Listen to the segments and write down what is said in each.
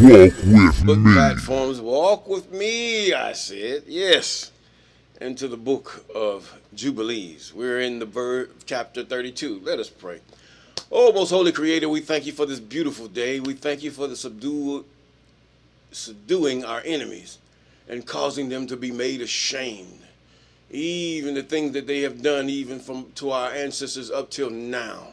Book platforms, walk with me, I said. Yes. Into the book of Jubilees. We're in the chapter 32. Let us pray. Oh, most holy creator, we thank you for this beautiful day. We thank you for the subduing our enemies and causing them to be made ashamed. Even the things that they have done, even to our ancestors up till now.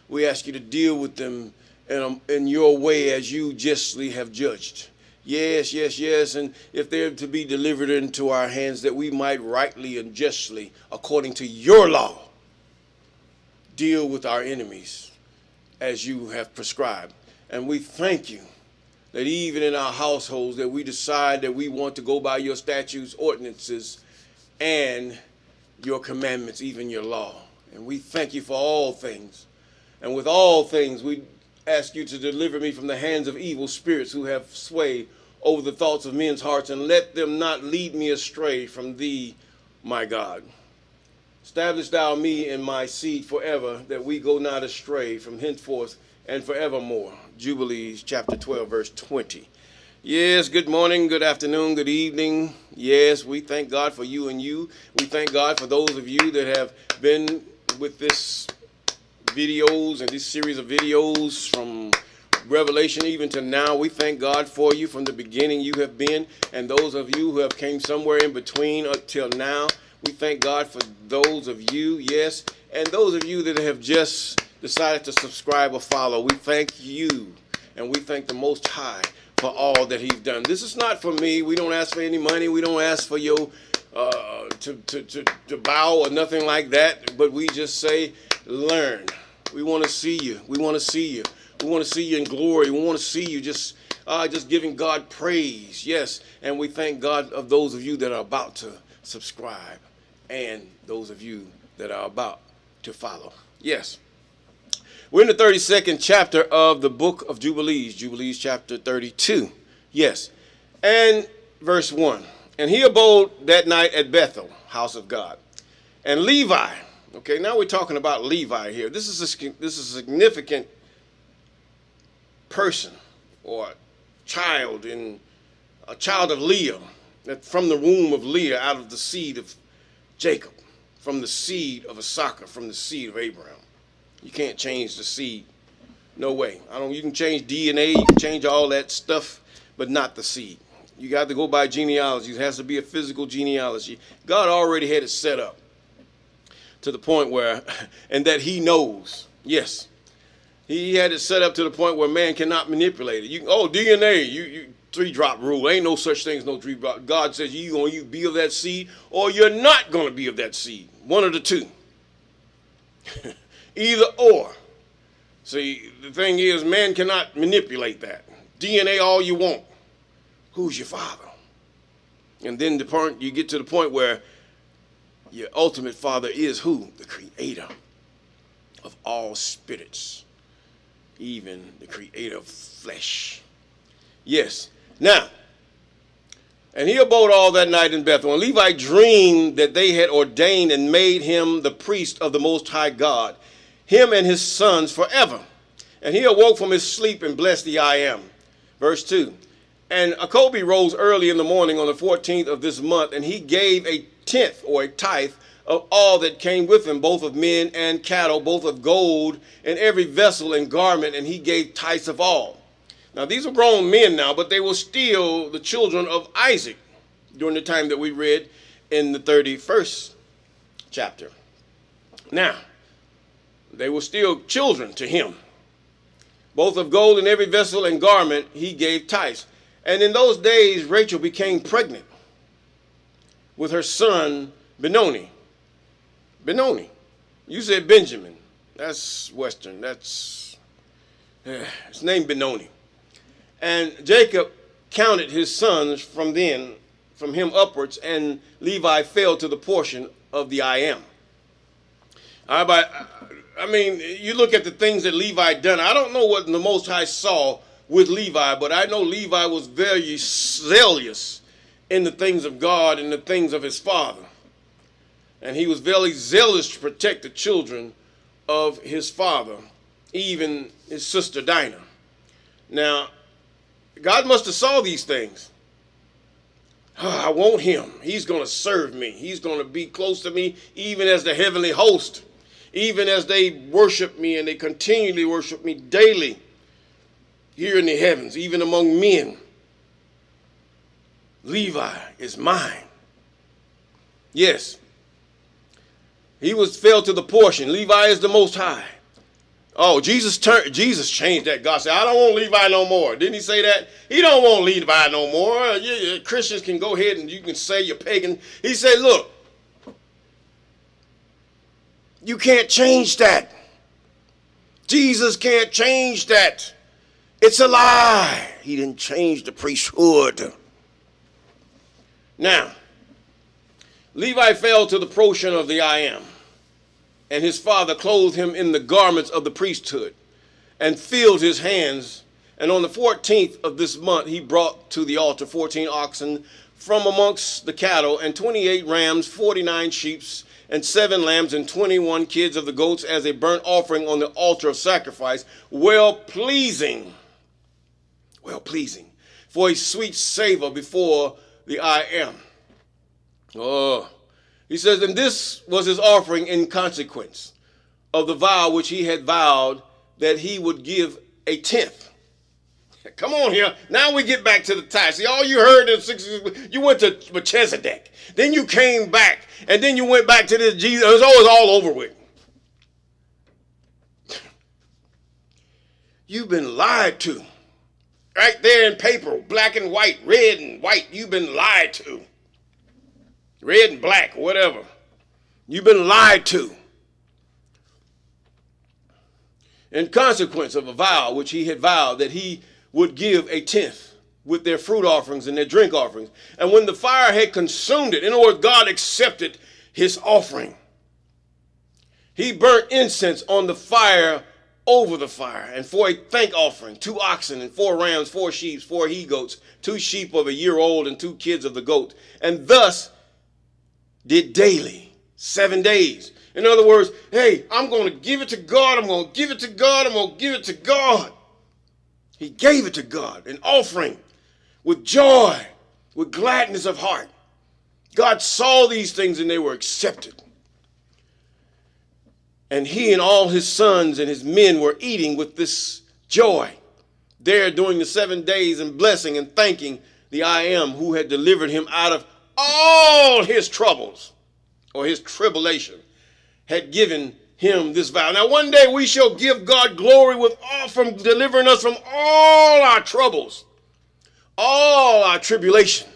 We ask you to deal with them in your way as you justly have judged. Yes, yes, yes. And if they're to be delivered into our hands, that we might rightly and justly, according to your law, deal with our enemies as you have prescribed. And we thank you that even in our households that we decide that we want to go by your statutes, ordinances, and your commandments, even your law. And we thank you for all things. And with all things, we ask you to deliver me from the hands of evil spirits who have sway over the thoughts of men's hearts, and let them not lead me astray from thee, my God. Establish thou me and my seed forever, that we go not astray from henceforth and forevermore. Jubilees chapter 12, verse 20. Yes, good morning, good afternoon, good evening. Yes, we thank God for you and you. We thank God for those of you that have been with this videos and this series of videos from Revelation even to now. We thank God for you from the beginning you have been, and those of you who have came somewhere in between until now. We thank God for those of you, yes, and those of you that have just decided to subscribe or follow. We thank you, and we thank the Most High for all that he's done. This is not for me. We don't ask for any money. We don't ask for your to bow or nothing like that, but we just say, learn. We want to see you. We want to see you. We want to see you in glory. We want to see you just giving God praise. Yes, and we thank God of those of you that are about to subscribe and those of you that are about to follow. Yes. We're in the 32nd chapter of the book of Jubilees, Jubilees chapter 32. Yes. And verse 1. And he abode that night at Bethel, house of God. And Levi, okay, now we're talking about Levi here. This is a significant person or child a child of Leah, that from the womb of Leah, out of the seed of Jacob, from the seed of Issachar, from the seed of Abraham. You can't change the seed. No way. You can change DNA, you can change all that stuff, but not the seed. You got to go by genealogy. It has to be a physical genealogy. God already had it set up to the point where, and that he knows. Yes. He had it set up to the point where man cannot manipulate it. DNA, you 3-drop rule. Ain't no such thing as no 3-drop. God says you're going to be of that seed or you're not going to be of that seed. One of the two. Either or. See, the thing is, man cannot manipulate that. DNA all you want. Who's your father? And then you get to the point where your ultimate father is who? The creator of all spirits. Even the creator of flesh. Yes. Now, and he abode all that night in Bethel. And Levi dreamed that they had ordained and made him the priest of the Most High God, him and his sons forever. And he awoke from his sleep and blessed the I Am. Verse 2. And Jacobi rose early in the morning on the 14th of this month, and he gave a tenth or a tithe of all that came with him, both of men and cattle, both of gold and every vessel and garment, and he gave tithes of all. Now, these are grown men now, but they were still the children of Isaac during the time that we read in the 31st chapter. Now, they were still children to him. Both of gold and every vessel and garment he gave tithes. And in those days, Rachel became pregnant with her son Benoni. Benoni. You said Benjamin. That's Western. It's named Benoni. And Jacob counted his sons from him upwards, and Levi fell to the portion of the I Am. I mean, you look at the things that Levi done. I don't know what the Most High saw with Levi, but I know Levi was very zealous in the things of God and the things of his father. And he was very zealous to protect the children of his father, even his sister Dinah. Now, God must have saw these things. I want him. He's going to serve me. He's going to be close to me, even as the heavenly host, even as they worship me and they continually worship me daily here in the heavens, even among men. Levi is mine. Yes, he fell to the portion. Levi is the Most High. Oh, Jesus changed that. God said, I don't want Levi no more. Didn't he say that? He don't want Levi no more. Christians can go ahead and you can say you're pagan. He said, look, you can't change that. Jesus can't change that. It's a lie. He didn't change the priesthood. Now, Levi fell to the portion of the I am. And his father clothed him in the garments of the priesthood and filled his hands. And on the 14th of this month, he brought to the altar 14 oxen from amongst the cattle and 28 rams, 49 sheep, and 7 lambs, and 21 kids of the goats as a burnt offering on the altar of sacrifice, well pleasing, for a sweet savor before the I am. Oh, he says, and this was his offering in consequence of the vow which he had vowed that he would give a tenth. Come on here. Now we get back to the tithe. See, all you heard in 60s, you went to Melchizedek. Then you came back, and then you went back to this Jesus. It was always all over with. You've been lied to. Right there in paper, black and white, red and white. You've been lied to. Red and black, whatever. You've been lied to. In consequence of a vow which he had vowed that he would give a tenth with their fruit offerings and their drink offerings. And when the fire had consumed it, in other words, God accepted his offering. He burnt incense on the fire over the fire, and for a thank offering, 2 oxen and 4 rams, 4 sheep, 4 he-goats, 2 sheep of a year old and 2 kids of the goat. And thus did daily, 7 days. In other words, hey, I'm going to give it to God. I'm going to give it to God. I'm going to give it to God. He gave it to God, an offering with joy, with gladness of heart. God saw these things and they were accepted. And he and all his sons and his men were eating with this joy there during the 7 days and blessing and thanking the I am who had delivered him out of all his troubles or his tribulation, had given him this vow. Now one day we shall give God glory from delivering us from all our troubles, all our tribulation,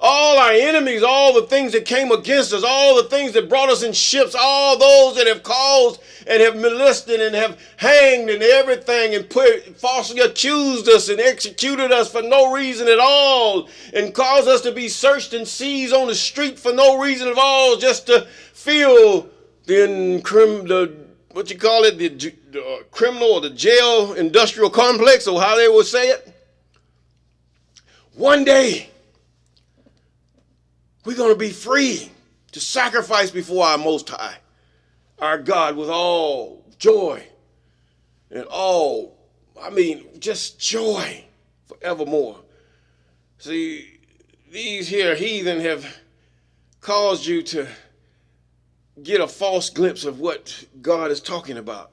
all our enemies, all the things that came against us, all the things that brought us in ships, all those that have caused and have molested and have hanged and everything and falsely accused us and executed us for no reason at all and caused us to be searched and seized on the street for no reason at all, just to feel the criminal or the jail industrial complex, or how they would say it. One day, we're going to be free to sacrifice before our Most High, our God, with all joy and just joy forevermore. See, these here heathen have caused you to get a false glimpse of what God is talking about.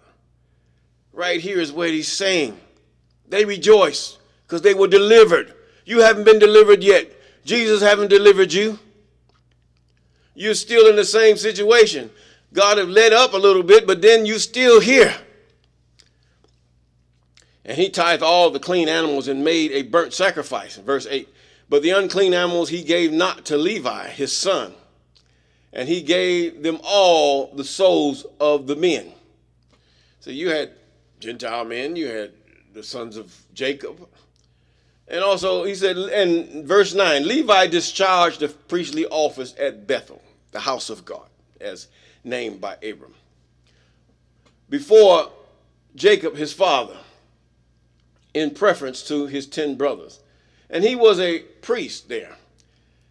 Right here is what he's saying. They rejoice because they were delivered. You haven't been delivered yet. Jesus haven't delivered you. You're still in the same situation. God have let up a little bit, but then you're still here. And he tithed all the clean animals and made a burnt sacrifice, in verse 8. But the unclean animals he gave not to Levi, his son. And he gave them all the souls of the men. So you had Gentile men, you had the sons of Jacob. And also he said, in verse 9, Levi discharged the priestly office at Bethel, the house of God, as named by Abram, before Jacob his father, in preference to his 10 brothers. And he was a priest there.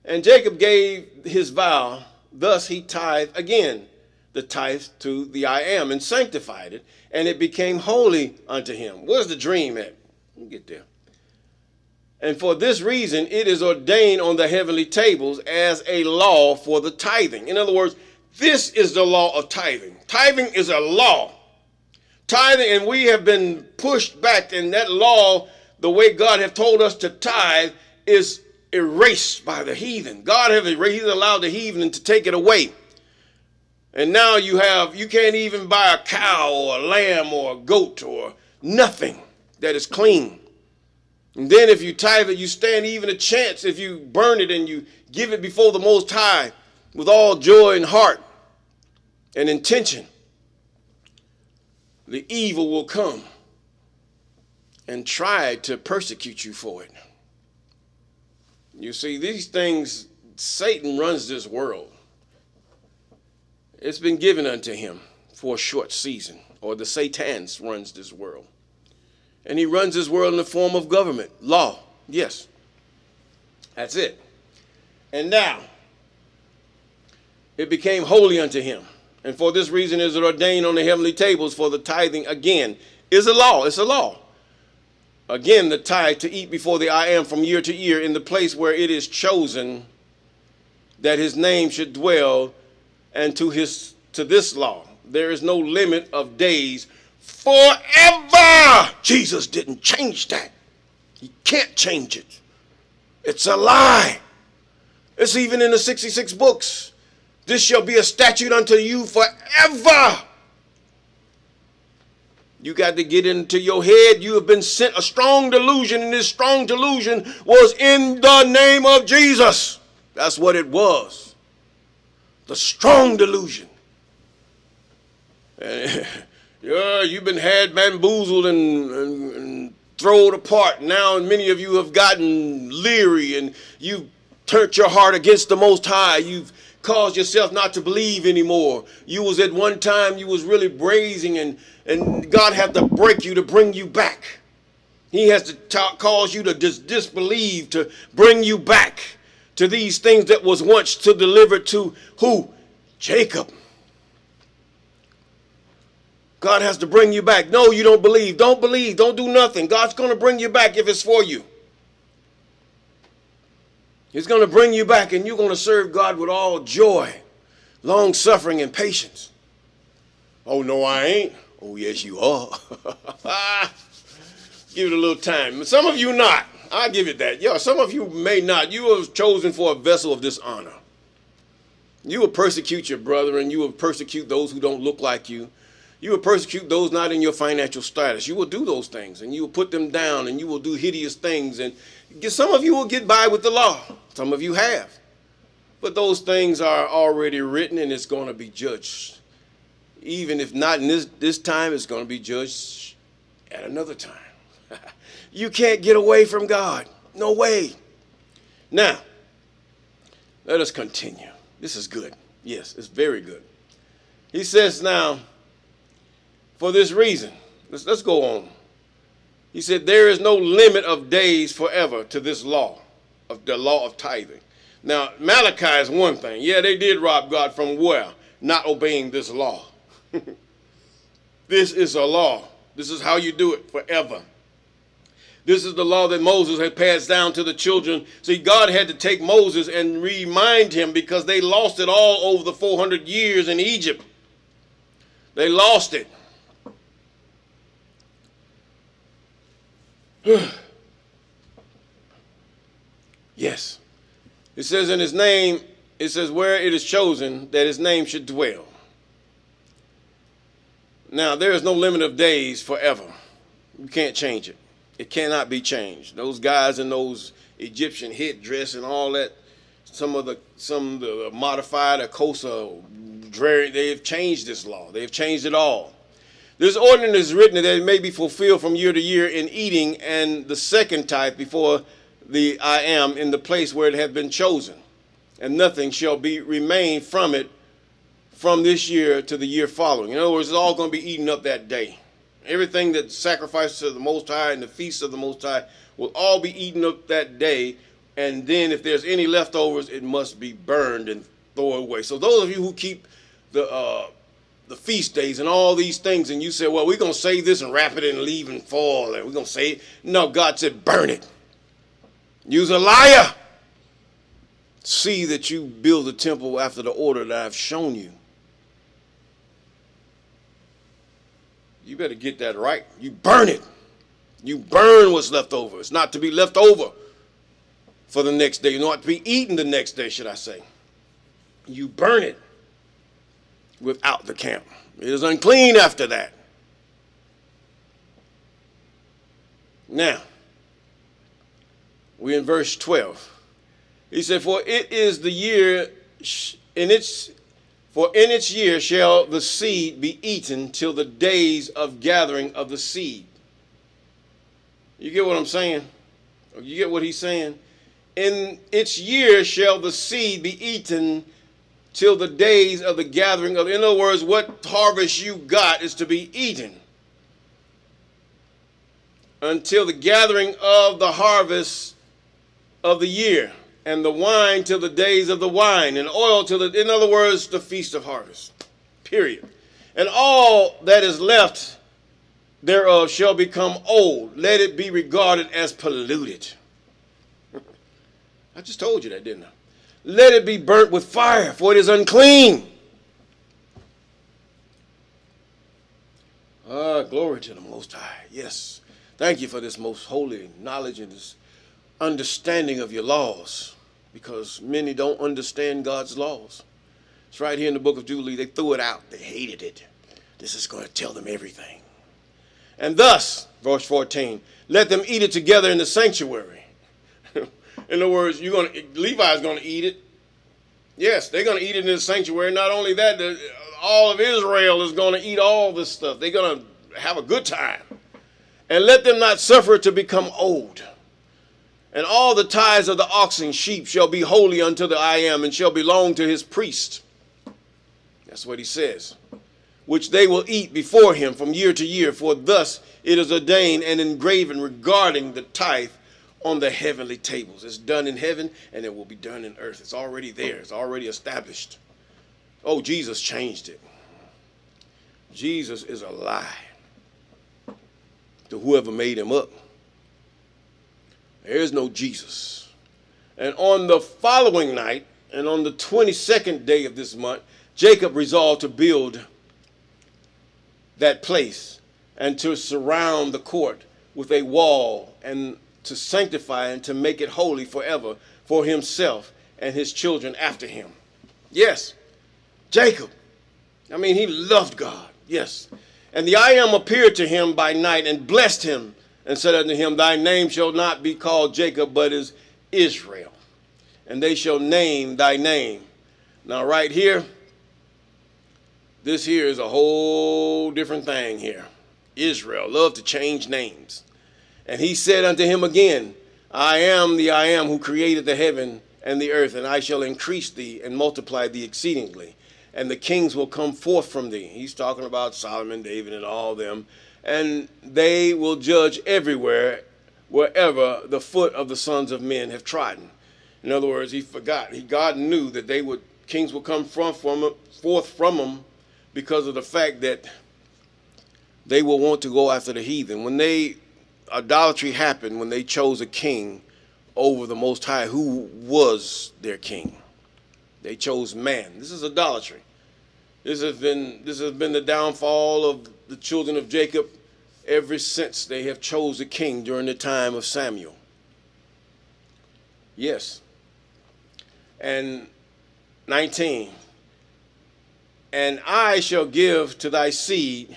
And Jacob gave his vow. Thus he tithed again the tithe to the I am and sanctified it, and it became holy unto him. Where's the dream at? Let me get there. And for this reason, it is ordained on the heavenly tables as a law for the tithing. In other words, this is the law of tithing. Tithing is a law. Tithing, and we have been pushed back, and that law, the way God has told us to tithe, is erased by the heathen. God has erased, he's allowed the heathen to take it away. And now you can't even buy a cow or a lamb or a goat or nothing that is clean. And then if you tithe it, you stand even a chance if you burn it and you give it before the Most High with all joy and heart and intention. The evil will come and try to persecute you for it. You see, these things, Satan runs this world. It's been given unto him for a short season, or the Satans runs this world. And he runs this world in the form of government, law. Yes, that's it. And now, it became holy unto him. And for this reason is it ordained on the heavenly tables for the tithing again. Is a law. It's a law. Again, the tithe to eat before the I am from year to year in the place where it is chosen that his name should dwell, and to this law there is no limit of days forever. Jesus didn't change that. He can't change it. It's a lie. It's even in the 66 books. This shall be a statute unto you forever. You got to get into your head. You have been sent a strong delusion, and this strong delusion was in the name of Jesus. That's what it was. The strong delusion. Yeah, you've been had bamboozled and thrown apart. Now many of you have gotten leery, and you've turned your heart against the Most High. You've caused yourself not to believe anymore. You was at one time, you was really brazen, and God had to break you to bring you back. He has to cause you to disbelieve, to bring you back to these things that was once to deliver to who? Jacob. God has to bring you back. No, you don't believe. Don't believe. Don't do nothing. God's going to bring you back if it's for you. He's going to bring you back, and you're going to serve God with all joy, long suffering, and patience. Oh, no, I ain't. Oh, yes, you are. Give it a little time. Some of you not. I'll give it that. Yeah, some of you may not. You were chosen for a vessel of dishonor. You will persecute your brother, and you will persecute those who don't look like you. You will persecute those not in your financial status. You will do those things, and you will put them down, and you will do hideous things. And some of you will get by with the law. Some of you have. But those things are already written, and it's going to be judged. Even if not in this time, it's going to be judged at another time. You can't get away from God. No way. Now, let us continue. This is good. Yes, it's very good. He says now, for this reason, let's go on. He said, there is no limit of days forever to this law, of the law of tithing. Now, Malachi is one thing. Yeah, they did rob God from where? Not obeying this law. This is a law. This is how you do it forever. This is the law that Moses had passed down to the children. See, God had to take Moses and remind him because they lost it all over the 400 years in Egypt. They lost it. Yes. It says in his name, it says where it is chosen that his name should dwell. Now, there is no limit of days forever. You can't change it. It cannot be changed. Those guys in those Egyptian headdress and all that, some of the modified Akosa, they have changed this law. They have changed it all. This ordinance is written that it may be fulfilled from year to year in eating, and the second type before the I am in the place where it had been chosen. And nothing shall be remain from it from this year to the year following. In other words, it's all going to be eaten up that day. Everything that's sacrificed to the Most High and the feast of the Most High will all be eaten up that day. And then if there's any leftovers, it must be burned and thrown away. So those of you who keep the feast days and all these things, and you say, well, we're going to save this and wrap it in leaven foil, and we're going to say it. No, God said, burn it. You's a liar. See that you build the temple after the order that I've shown you. You better get that right. You burn it. You burn what's left over. It's not to be left over for the next day. Not to be eaten the next day, should I say. You burn it without the camp. It is unclean after that. Now, we're in verse 12. He said, for it is the year, in its year shall the seed be eaten till the days of gathering of the seed. You get what I'm saying? You get what he's saying? In its year shall the seed be eaten till the days of the gathering of, in other words, what harvest you got is to be eaten until the gathering of the harvest of the year, and the wine till the days of the wine, and oil till the, in other words, the feast of harvest, period. And all that is left thereof shall become old. Let it be regarded as polluted. I just told you that, didn't I? Let it be burnt with fire, for it is unclean. Glory to the Most High. Yes. Thank you for this most holy knowledge and this understanding of your laws, because many don't understand God's laws. It's right here in the book of Jubilees. They threw it out. They hated it. This is going to tell them everything. And thus, verse 14, let them eat it together in the sanctuary. In other words, Levi's going to eat it. Yes, they're going to eat it in the sanctuary. Not only that, all of Israel is going to eat all this stuff. They're going to have a good time. And let them not suffer to become old. And all the tithes of the oxen, sheep, shall be holy unto the I am, and shall belong to his priest. That's what he says. Which they will eat before him from year to year, for thus it is ordained and engraven regarding the tithe on the heavenly tables. It's done in heaven, and it will be done in earth. It's already there. It's already established. Oh, Jesus changed it. Jesus is a lie to whoever made him up. There is no Jesus. And on the following night, and on the 22nd day of this month, Jacob resolved to build that place and to surround the court with a wall and to sanctify and to make it holy forever for himself and his children after him. Yes, Jacob. I mean, he loved God. Yes. And the I am appeared to him by night and blessed him and said unto him, thy name shall not be called Jacob, but is Israel. And they shall name thy name. Now right here, this here is a whole different thing here. Israel, love to change names. And he said unto him again, I am the I am who created the heaven and the earth, and I shall increase thee and multiply thee exceedingly. And the kings will come forth from thee. He's talking about Solomon, David, and all them. And they will judge everywhere, wherever the foot of the sons of men have trodden. In other words, he forgot. God knew that kings would come forth from them because of the fact that they will want to go after the heathen. When idolatry happened, when they chose a king over the Most High, who was their king? They chose man. This is idolatry. This has been the downfall of the children of Jacob ever since they have chose a king during the time of Samuel. Yes. And 19. And I shall give to thy seed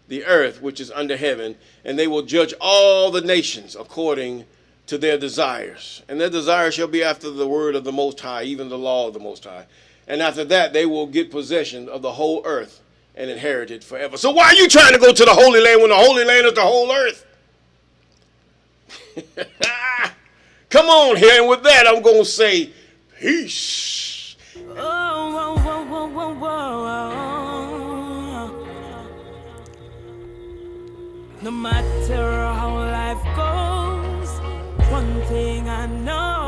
the earth which is under heaven, and they will judge all the nations according to their desires. And their desires shall be after the word of the Most High, even the law of the Most High. And after that, they will get possession of the whole earth and inherit it forever. So why are you trying to go to the Holy Land when the Holy Land is the whole earth? Come on here, and with that, I'm going to say peace. No matter how life goes, one thing I know.